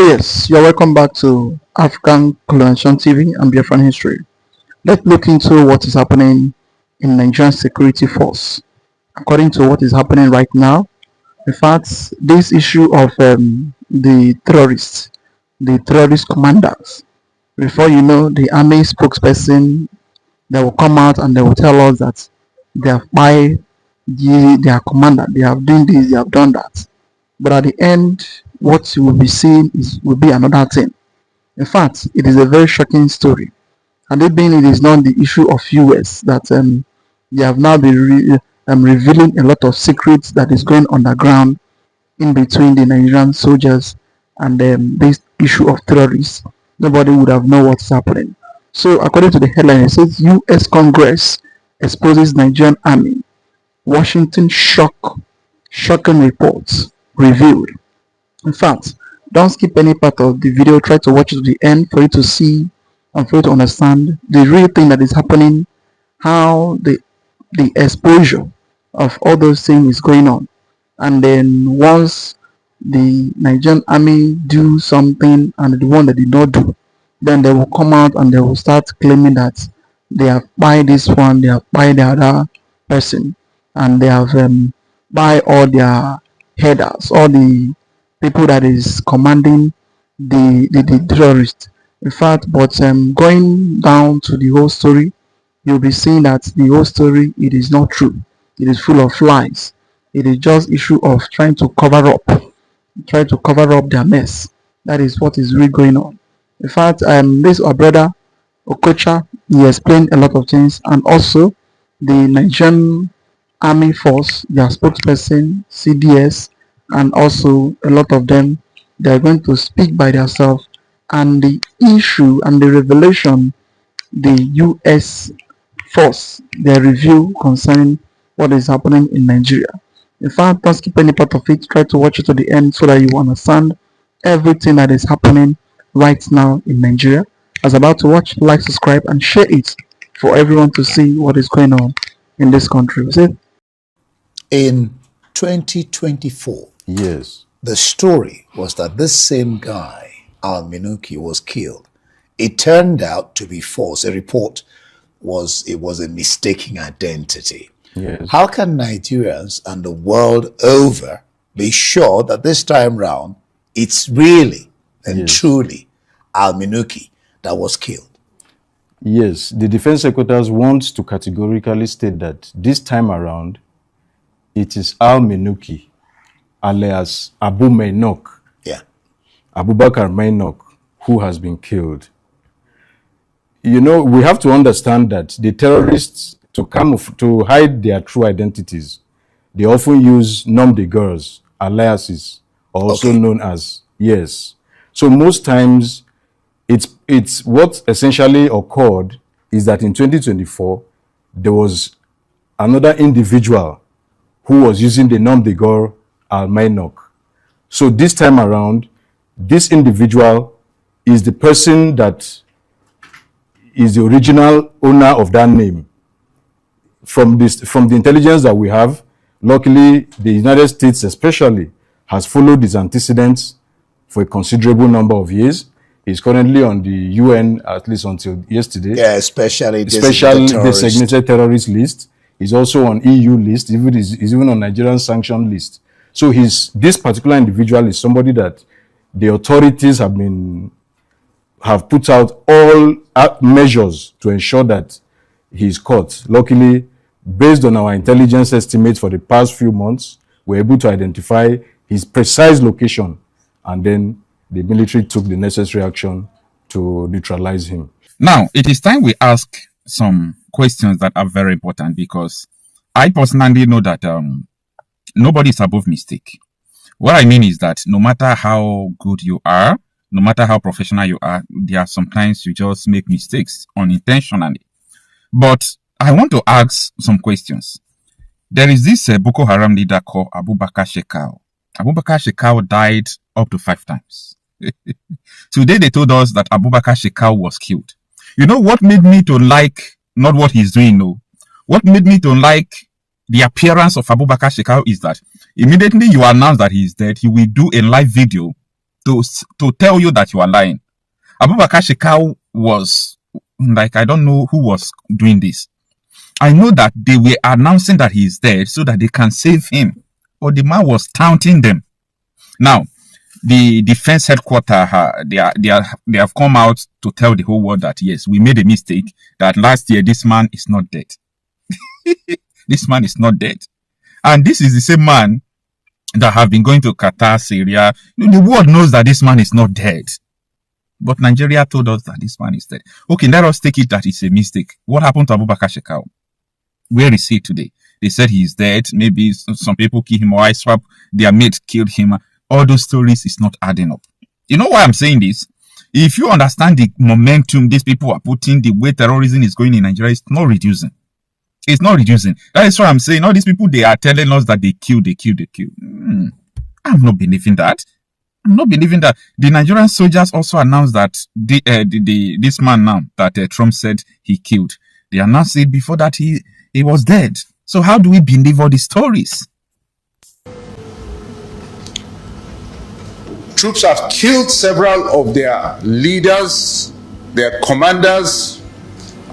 Yes, you're welcome back to African Colonization TV and Biafran History. Let's look into what is happening in Nigerian Security Force. According to what is happening right now, in fact, this issue of the terrorist commanders, before you know, the army spokesperson, they will come out and they will tell us that they have by their commander, they have done this, they have done that. But at the end, what you will be seeing will be another thing. In fact, it is a very shocking story. And it being it is not the issue of US that they have now been revealing a lot of secrets that is going underground in between the Nigerian soldiers and this issue of terrorists. Nobody would have known what's happening. So according to the headline, it says US Congress exposes Nigerian army. Washington shocking reports revealed. In fact, don't skip any part of the video. Try to watch it to the end for you to see and for you to understand the real thing that is happening, how the exposure of all those things is going on. And then once the Nigerian army do something and the one that did not do, then they will come out and they will start claiming that they have buy this one, they have buy the other person, and they have buy all their headers, all the people that is commanding the terrorists. In fact, but going down to the whole story, you'll be seeing that the whole story, it is not true. It is full of lies. It is just issue of trying to cover up their mess. That is what is really going on. In fact, this our brother Okocha, he explained a lot of things, and also the Nigerian Army Force, their spokesperson, CDS, and also a lot of them, they are going to speak by themselves, and the issue and the revelation the US force, their review concerning what is happening in Nigeria. In fact, don't skip any part of it. Try to watch it to the end so that you understand everything that is happening right now in Nigeria. As about to watch, like, subscribe, and share it for everyone to see what is going on in this country. See? In 2024, Yes. the story was that this same guy, Al-Minuki, was killed. It turned out to be false. A report was a mistaken identity. Yes. How can Nigerians and the world over be sure that this time round it's really and Yes. truly Al-Minuki that was killed? Yes. The defense secretaries want to categorically state that this time around, it is Al-Minuki, alias Abu Mainok, Yeah. Abubakar Mainok, who has been killed. You know, we have to understand that the terrorists, to hide their true identities, they often use nom de guerres, aliases, also Okay. known as, yes. So most times, it's what essentially occurred is that in 2024, there was another individual who was using the nom de guerre Al-Mainok. So this time around, this individual is the person that is the original owner of that name. From the intelligence that we have, luckily the United States especially has followed these antecedents for a considerable number of years. He's currently on the UN, at least until yesterday. Yeah, especially Designated terrorist list. He's also on EU list. He's even on Nigerian sanction list. So this particular individual is somebody that the authorities have put out all measures to ensure that he's caught. Luckily, based on our intelligence estimates for the past few months, we're able to identify his precise location, and then the military took the necessary action to neutralize him. Now, it is time we ask some questions that are very important, because I personally know that nobody is above mistake. What I mean is that no matter how good you are, no matter how professional you are, there are sometimes you just make mistakes unintentionally. But I want to ask some questions. There is this Boko Haram leader called Abubakar Shekau. Abubakar Shekau died up to 5 times. Today they told us that Abubakar Shekau was killed. You know what made me to like, not what he's doing, no. What made me to like the appearance of Abubakar Shekau is that immediately you announce that he is dead, he will do a live video to tell you that you are lying. Abubakar Shekau was like, I don't know who was doing this. I know that they were announcing that he is dead so that they can save him. But the man was taunting them. Now, the defense headquarters, they have come out to tell the whole world that yes, we made a mistake. That last year this man is not dead. This man is not dead, and this is the same man that have been going to Qatar, Syria. The world knows that this man is not dead, but Nigeria told us that this man is dead. Okay, let us take it that it's a mistake. What happened to Abubakar Shekau? Where is he today? They said he is dead. Maybe some people killed him, or ISWAP, their mate killed him. All those stories is not adding up. You know why I'm saying this? If you understand the momentum these people are putting, the way terrorism is going in Nigeria, it's not reducing. It's not reducing. That is why I'm saying all these people, they are telling us that they kill. I'm not believing that. I'm not believing that. The Nigerian soldiers also announced that this man now that Trump said he killed, they announced it before that he was dead. So how do we believe all these stories? Troops have killed several of their leaders, their commanders,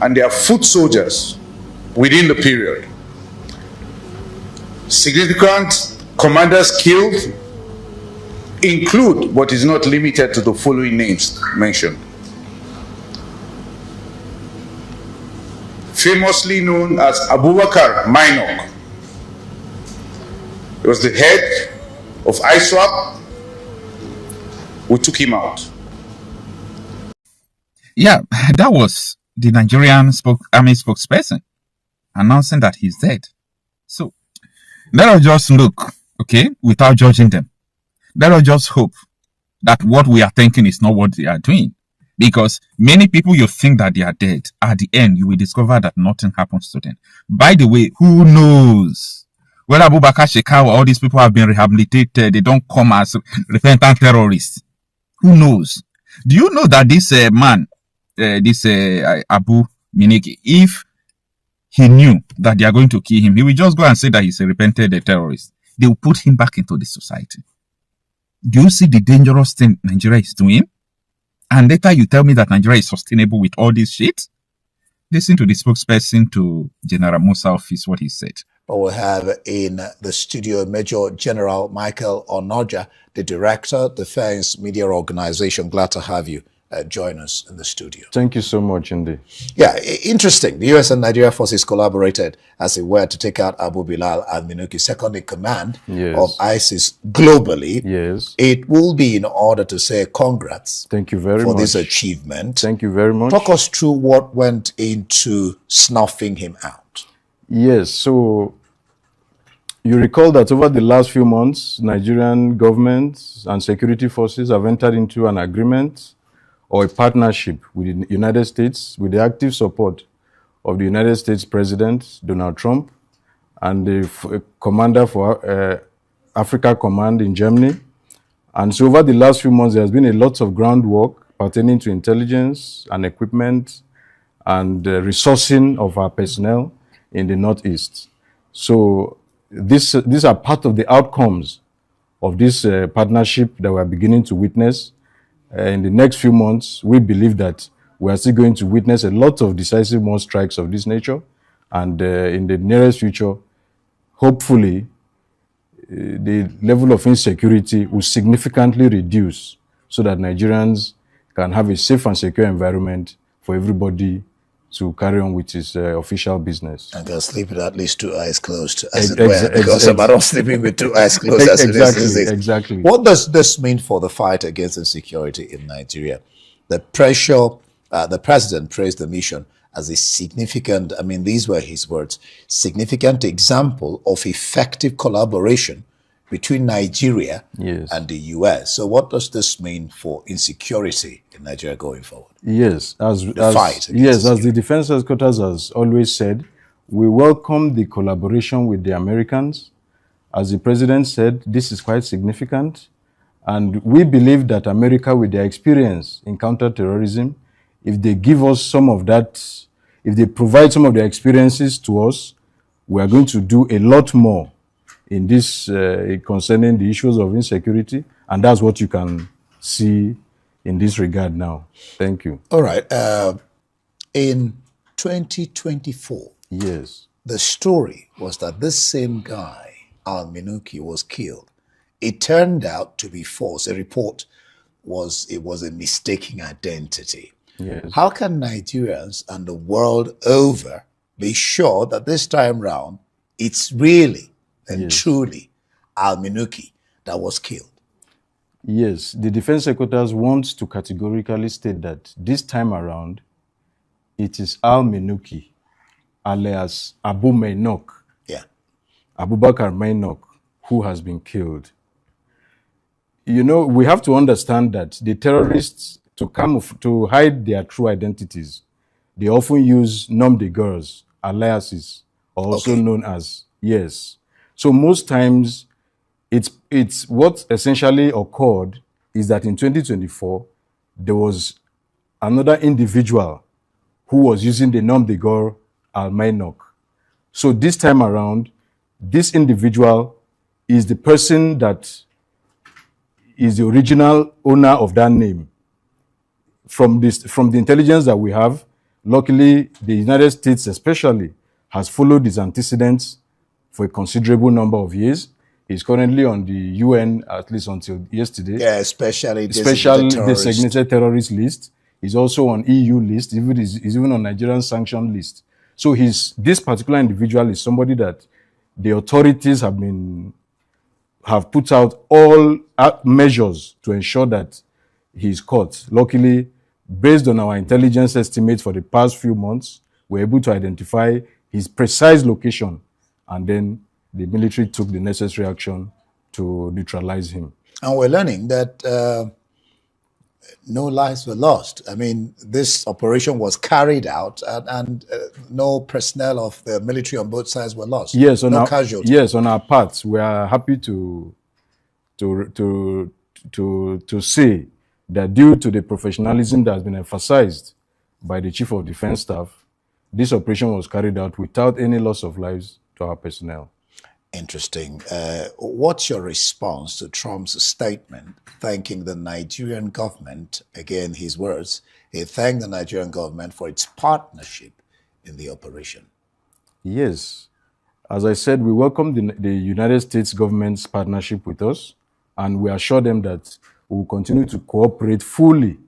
and their foot soldiers within the period. Significant commanders killed include, but is not limited to, the following names mentioned. Famously known as Abubakar Mainok. He was the head of ISWAP. We took him out. Yeah, that was the Nigerian army spokesperson announcing that he's dead. So let us just look, okay, without judging them. Let us just hope that what we are thinking is not what they are doing. Because many people, you think that they are dead. At the end, you will discover that nothing happens to them. By the way, who knows? Whether Abubakar Shekau or all these people have been rehabilitated, they don't come as repentant terrorists. Who knows? Do you know that this man, Abu Miniki, if he knew that they are going to kill him, he will just go and say that he's a repented terrorist. They will put him back into the society. Do you see the dangerous thing Nigeria is doing? And later you tell me that Nigeria is sustainable with all this shit? Listen to the spokesperson to General Musa office, what he said. But we'll have in the studio Major General Michael Onoja, the Director, Defense Media Organization. Glad to have you join us in the studio. Thank you so much, Indy. Yeah, interesting. The U.S. and Nigeria forces collaborated, as it were, to take out Abu Bilal al-Minuki, second in command of ISIS globally. Yes. It will be in order to say congrats. Thank you very much for this achievement. Thank you very much. Talk us through what went into snuffing him out. Yes, so you recall that over the last few months, Nigerian government and security forces have entered into an agreement or a partnership with the United States with the active support of the United States President, Donald Trump, and the commander for Africa Command in Germany. And so over the last few months, there has been a lot of groundwork pertaining to intelligence and equipment and resourcing of our personnel in the Northeast. So these are part of the outcomes of this partnership that we are beginning to witness. In the next few months, we believe that we are still going to witness a lot of decisive more strikes of this nature. And in the nearest future, hopefully, the level of insecurity will significantly reduce so that Nigerians can have a safe and secure environment for everybody to carry on with his official business. And can sleep with at least two eyes closed, as it were, because I'm not sleeping with two eyes closed as exactly, it is. Exactly. What does this mean for the fight against insecurity in Nigeria? The pressure, the president praised the mission as a significant, I mean, these were his words, significant example of effective collaboration between Nigeria and the U.S. So what does this mean for insecurity in Nigeria going forward? Yes, as the Defense Headquarters has always said, we welcome the collaboration with the Americans. As the President said, this is quite significant. And we believe that America, with their experience in counterterrorism, if they give us some of that, if they provide some of their experiences to us, we are going to do a lot more in this concerning the issues of insecurity, and that's what you can see in this regard now. Thank you. All right. In 2024, Yes. the story was that this same guy, Al-Minuki, was killed. It turned out to be false. A report was a mistaken identity. Yes. How can Nigerians and the world over be sure that this time round it's really and truly Al-Minuki that was killed? Yes, the defense secretaries want to categorically state that this time around, it is Al-Minuki, alias Abu Mainok, Yeah. Abubakar Mainok, who has been killed. You know, we have to understand that the terrorists, to hide their true identities, they often use nom de guerres, aliases, also known as, yes. So most times, it's what essentially occurred is that in 2024, there was another individual who was using the nom de guerre Al-Mainok. So this time around, this individual is the person that is the original owner of that name. From the intelligence that we have, luckily, the United States especially has followed his antecedents for a considerable number of years. He's currently on the UN, at least until yesterday. Yeah, especially designated terrorist list. He's also on EU list. He's even on Nigerian sanction list. So this particular individual is somebody that the authorities have put out all measures to ensure that he's caught. Luckily, based on our intelligence estimates for the past few months, we're able to identify his precise location, and then the military took the necessary action to neutralize him. And we're learning that no lives were lost. I mean, this operation was carried out, and no personnel of the military on both sides were lost. Yes, no casualties. Yes, on our part, we are happy to say that due to the professionalism that has been emphasized by the Chief of Defense Staff, this operation was carried out without any loss of lives to our personnel. Interesting. What's your response to Trump's statement thanking the Nigerian government, again, his words, he thanked the Nigerian government for its partnership in the operation? Yes. As I said, we welcome the United States government's partnership with us, and we assure them that we will continue to cooperate fully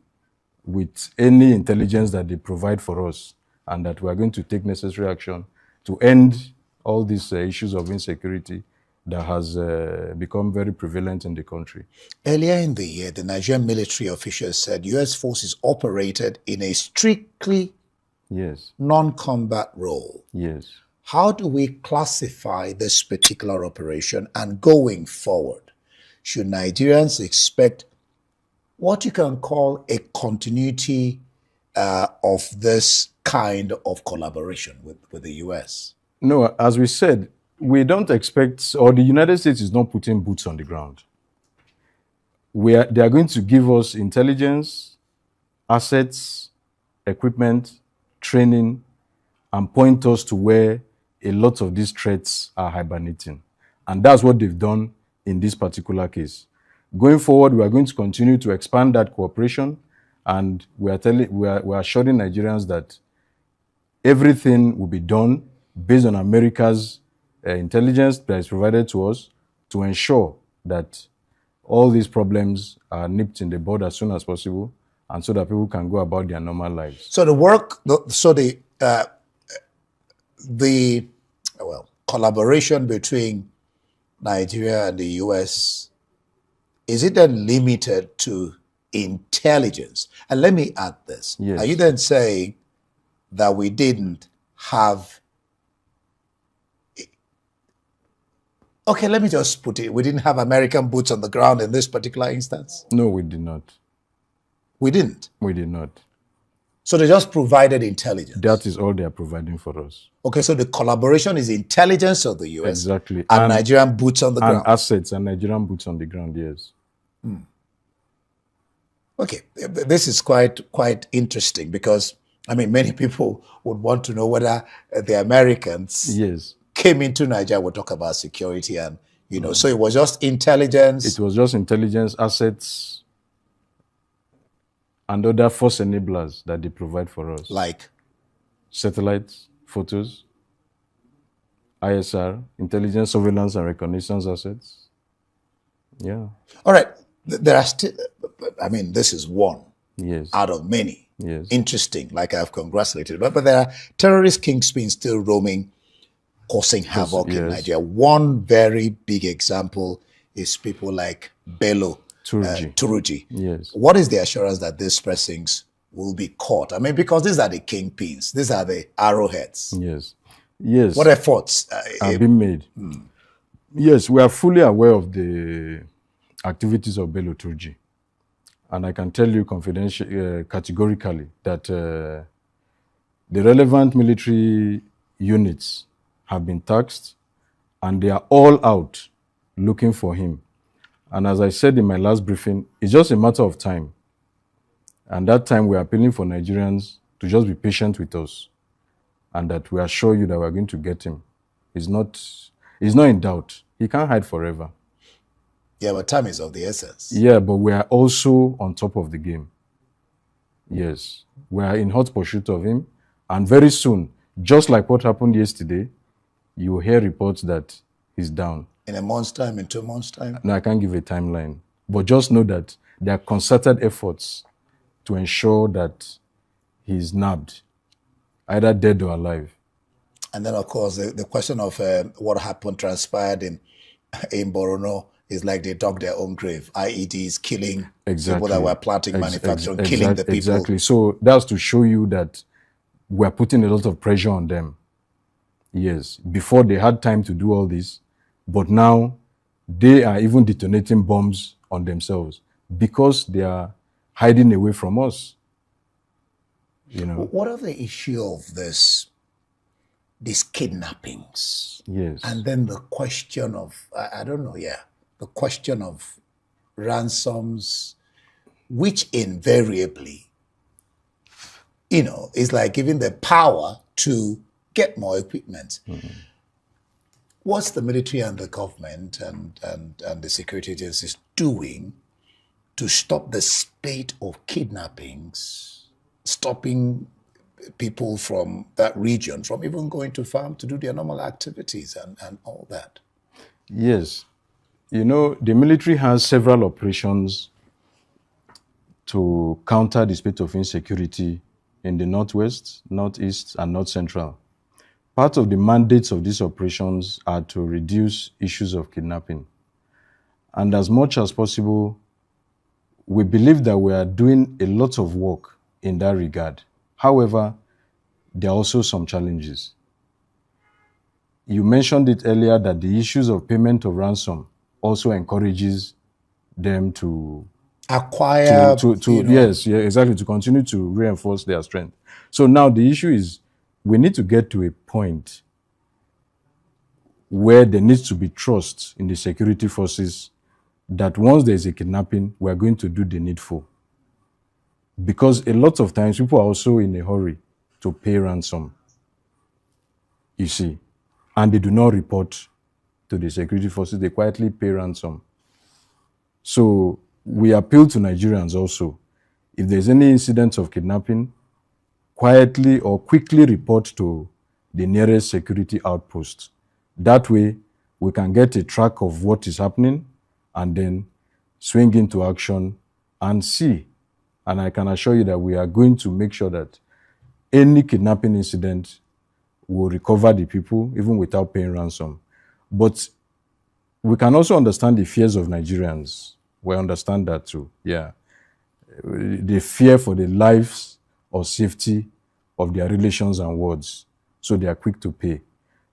with any intelligence that they provide for us, and that we are going to take necessary action to end all these issues of insecurity that has become very prevalent in the country. Earlier in the year, the Nigerian military officials said U.S. forces operated in a strictly non-combat role. Yes. How do we classify this particular operation, and going forward, should Nigerians expect what you can call a continuity of this kind of collaboration with the U.S.? No, as we said, we don't expect, or the United States is not putting boots on the ground. They are going to give us intelligence, assets, equipment, training, and point us to where a lot of these threats are hibernating. And that's what they've done in this particular case. Going forward, we are going to continue to expand that cooperation, and we are assuring Nigerians that everything will be done based on America's intelligence that is provided to us to ensure that all these problems are nipped in the bud as soon as possible, and so that people can go about their normal lives. So the collaboration between Nigeria and the U.S., is it then limited to intelligence? And let me add this. Yes. Are you then saying that we didn't have... Okay, let me just put it. We didn't have American boots on the ground in this particular instance? No, we did not. We didn't? We did not. So they just provided intelligence? That is all they are providing for us. Okay, so the collaboration is intelligence of the U.S. Exactly. And Nigerian boots on the ground. And assets and Nigerian boots on the ground, yes. Okay, this is quite interesting because, I mean, many people would want to know whether the Americans came into Nigeria. We'll talk about security and, so it was just intelligence. It was just intelligence, assets, and other force enablers that they provide for us. Like? Satellites, photos, ISR, intelligence, surveillance, and reconnaissance assets. Yeah. All right. There are still, I mean, this is one Yes. out of many. Yes. Interesting, like I've congratulated. But there are terrorist kingpins still roaming, causing havoc in yes. Nigeria. One very big example is people like Bello Turuji. Yes. What is the assurance that these persons will be caught? I mean, because these are the kingpins, these are the arrowheads. Yes. Yes. What efforts have been made? Yes, we are fully aware of the activities of Bello Turji. And I can tell you categorically that the relevant military units have been taxed and they are all out looking for him. And as I said in my last briefing, it's just a matter of time. And that time we are appealing for Nigerians to just be patient with us and that we assure you that we're going to get him. He's not in doubt. He can't hide forever. Yeah, but time is of the essence. Yeah, but we are also on top of the game. Yes, we are in hot pursuit of him. And very soon, just like what happened yesterday, you will hear reports that he's down. In a month's time, in 2 months' time? No, I can't give a timeline. But just know that there are concerted efforts to ensure that he's nabbed, either dead or alive. And then, of course, the question of what happened, transpired in Borno, is like they dug their own grave. IEDs killing people that were planting, manufacturing, killing the people. Exactly. So that's to show you that we're putting a lot of pressure on them. Yes. Before they had time to do all this, but now they are even detonating bombs on themselves because they are hiding away from us. You know. What are the issue of these kidnappings? Yes. And then the question of, I don't know, the question of ransoms, which invariably, is like giving the power to get more equipment. Mm-hmm. What's the military and the government and the security agencies doing to stop the spate of kidnappings, stopping people from that region from even going to farm to do their normal activities and all that? Yes. The military has several operations to counter the spate of insecurity in the Northwest, Northeast, and North Central. Part of the mandates of these operations are to reduce issues of kidnapping. And as much as possible, we believe that we are doing a lot of work in that regard. However, there are also some challenges. You mentioned it earlier that the issues of payment of ransom also encourages them to acquire, yes, exactly, to continue to reinforce their strength. So now the issue is we need to get to a point where there needs to be trust in the security forces that once there's a kidnapping, we're going to do the needful. Because a lot of times people are also in a hurry to pay ransom, you see, and they do not report to the security forces, they quietly pay ransom. So we appeal to Nigerians also, if there's any incident of kidnapping, quietly or quickly report to the nearest security outpost. That way, we can get a track of what is happening and then swing into action and see. And I can assure you that we are going to make sure that any kidnapping incident will recover the people even without paying ransom. But we can also understand the fears of Nigerians. We understand that too, yeah. The fear for the lives or safety of their relations and words. So they are quick to pay.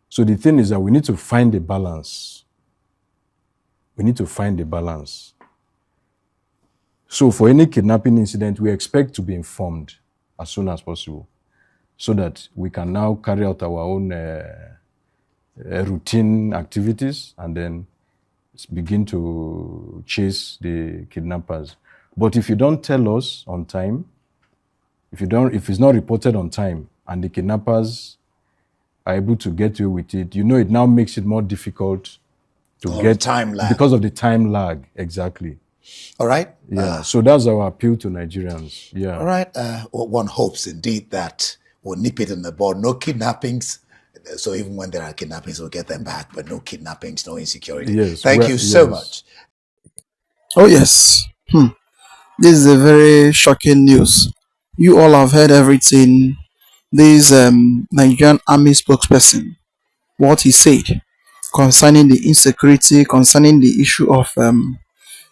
So the thing is that we need to find a balance. We need to find a balance. So for any kidnapping incident, we expect to be informed as soon as possible so that we can now carry out our own routine activities and then begin to chase the kidnappers. But if you don't tell us on time, if it's not reported on time and the kidnappers are able to get away with it, it now makes it more difficult to get time lag. Because of the time lag, exactly. All right. Yeah. So that's our appeal to Nigerians. Yeah. All right. Well, one hopes indeed that we'll nip it in the bud. No kidnappings. So even when there are kidnappings, we'll get them back. But no kidnappings, no insecurity. Yes. Thank you so much. Oh yes. This is a very shocking news. You all have heard everything. This Nigerian army spokesperson, what he said concerning the insecurity, concerning the issue of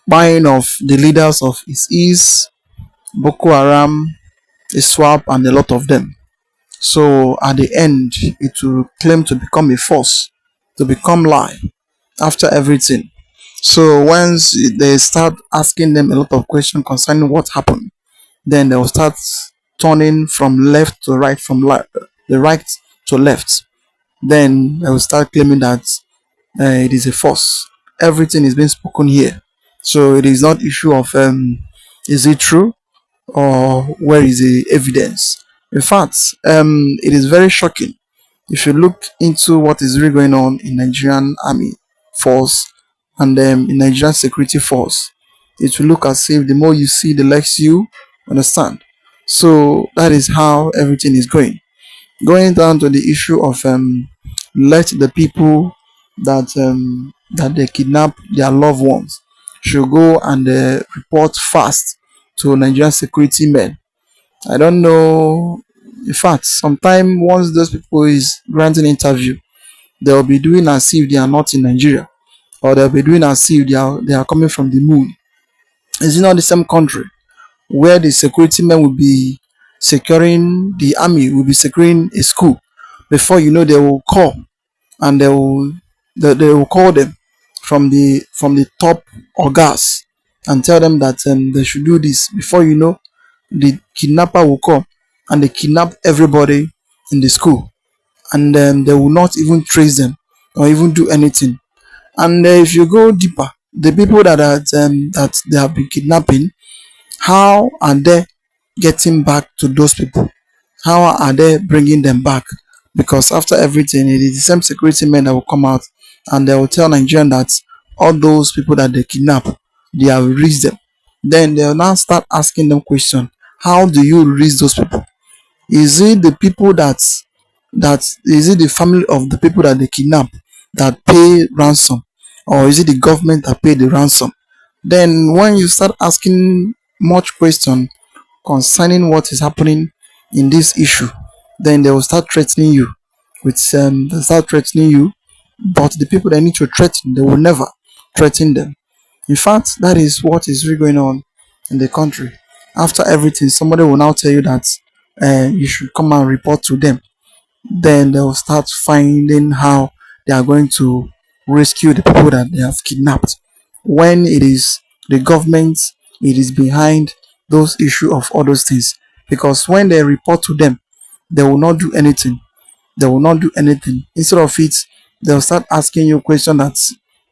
buying of the leaders of ISIS, Boko Haram, ISWAP, and a lot of them. So at the end, it will claim to become a force, to become lie after everything. So once they start asking them a lot of questions concerning what happened, then they will start turning from left to right, from the right to left. Then they will start claiming that it is a force. Everything is being spoken here. So it is not issue of is it true or where is the evidence. In fact, it is very shocking if you look into what is really going on in Nigerian army force and in Nigerian security force. It will look as if the more you see, the less you understand. So that is how everything is going. Going down to the issue of let the people that they kidnap their loved ones should go and report fast to Nigerian security men. I don't know. In fact, sometime once those people is granting interview, they'll be doing as if they are not in Nigeria, or they'll be doing as if they are coming from the moon. Is it not the same country where the security men will be securing the army, will be securing a school? Before you know, they will call and they will call them from the top or gas and tell them that they should do this. Before you know, the kidnapper will come and they kidnap everybody in the school, and they will not even trace them or even do anything. And if you go deeper, the people that they have been kidnapping, how are they getting back to those people? How are they bringing them back? Because after everything, it is the same security men that will come out and they will tell Nigerian that all those people that they kidnap, they have released them. Then they will now start asking them question. How do you release those people? Is it the people that is it the family of the people that they kidnap that pay ransom, or is it the government that pay the ransom? Then when you start asking much question concerning what is happening in this issue, then they will start threatening you with they start threatening you, but the people that need to threaten, they will never threaten them. In fact, that is what is really going on in the country. After everything, somebody will now tell you that you should come and report to them. Then they will start finding how they are going to rescue the people that they have kidnapped. When it is the government, it is behind those issue of all those things. Because when they report to them, they will not do anything. They will not do anything. Instead of it, they'll start asking you questions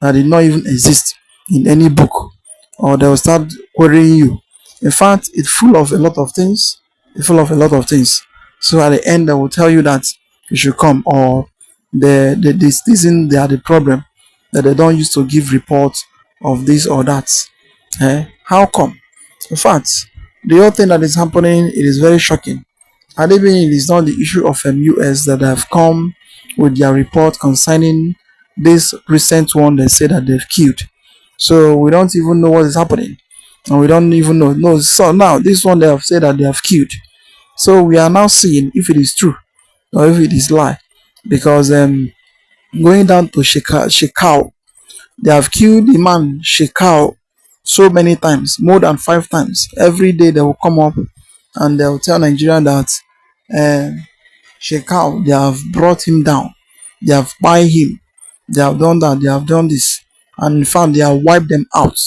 that did not even exist in any book, or they'll start querying you. In fact, it's full of a lot of things. It's full of a lot of things. So at the end, they will tell you that you should come, or this isn't they are the problem that they don't used to give reports of this or that. How come? In fact, the whole thing that is happening, it is very shocking. And even it is not the issue of US that have come with their report concerning this recent one they say that they've killed. So we don't even know what is happening. And we don't even know. No, so now this one they have said that they have killed. So we are now seeing if it is true or if it is lie. Because going down to Shekau, they have killed the man Shekau so many times, more than 5 times. Every day they will come up and they will tell Nigeria that Shekau, they have brought him down, they have buy him, they have done that, they have done this, and in fact they have wiped them out.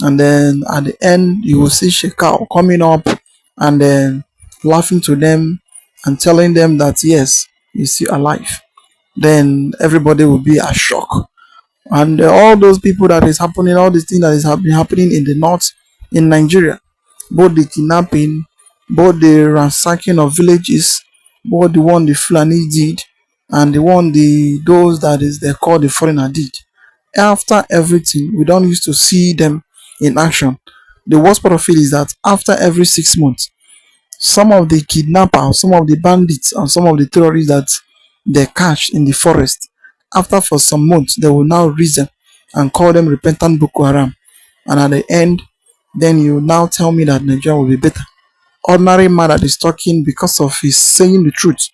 And then at the end, you will see Shekau coming up and then laughing to them and telling them that yes, he's still alive. Then everybody will be a shock. And all those people that is happening, all these things that is been happening in the north in Nigeria, both the kidnapping, both the ransacking of villages, both the one the Fulani did, and the one those that is they call the foreigner did. After everything, we don't used to see them in action. The worst part of it is that after every 6 months, some of the kidnappers, some of the bandits, and some of the terrorists that they catch in the forest, after for some months, they will now reason and call them repentant Boko Haram. And at the end, then you now tell me that Nigeria will be better. Ordinary man that is talking because of his saying the truth,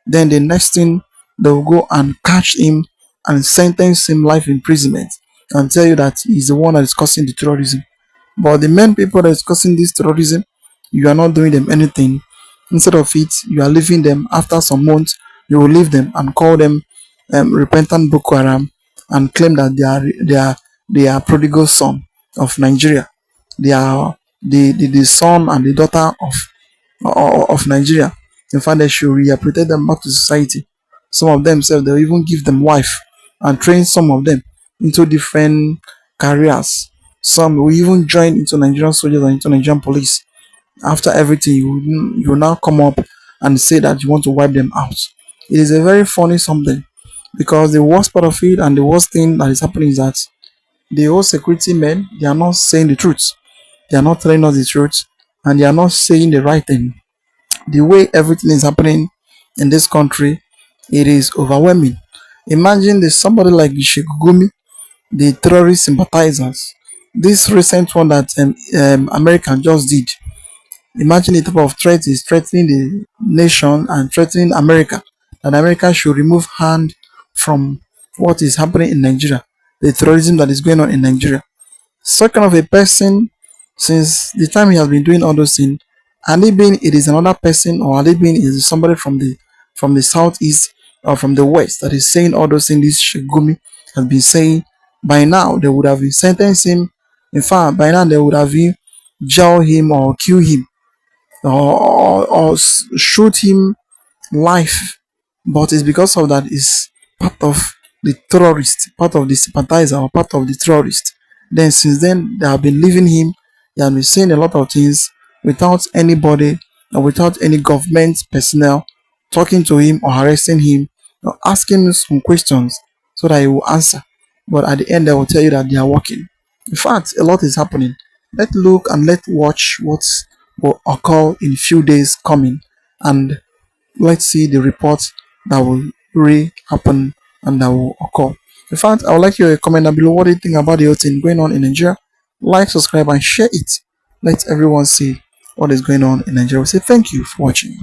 then the next thing they will go and catch him and sentence him life imprisonment and tell you that he's the one that is causing the terrorism. But the main people that is causing this terrorism, you are not doing them anything. Instead of it, you are leaving them. After some months, you will leave them and call them repentant Boko Haram and claim that they are prodigal son of Nigeria. They are the son and the daughter of Nigeria. In fact, they should rehabilitate them back to society. Some of them say they'll even give them wife and train some of them into different careers. Some will even join into Nigerian soldiers and into Nigerian police. After everything, you will now come up and say that you want to wipe them out. It is a very funny something, because the worst part of it and the worst thing that is happening is that the whole security men, they are not saying the truth. They are not telling us the truth, and they are not saying the right thing. The way everything is happening in this country, it is overwhelming. Imagine there's somebody like Ishigumi, the terrorist sympathizers. This recent one that America just did. Imagine the type of threat is threatening the nation and threatening America. That America should remove hand from what is happening in Nigeria, the terrorism that is going on in Nigeria. Such kind of a person, since the time he has been doing all those things, and it being it is another person, or had it been it is somebody from the southeast or from the west that is saying all those things this Shigumi has been saying, by now they would have been sentenced him. In fact, by now they would have been jail him or kill him, or shoot him life. But it's because of that is part of the terrorist, part of the sympathizer, or part of the terrorist. Then since then they have been leaving him. They have been saying a lot of things without anybody or without any government personnel talking to him or harassing him or asking him some questions so that he will answer. But at the end they will tell you that they are working. In fact, a lot is happening. Let's look and let's watch what will occur in few days coming, and let's see the reports that will really happen and that will occur. In fact, I would like you to comment down below what do you think about the whole thing going on in Nigeria. Like, subscribe, and share it. Let everyone see what is going on in Nigeria. We say thank you for watching.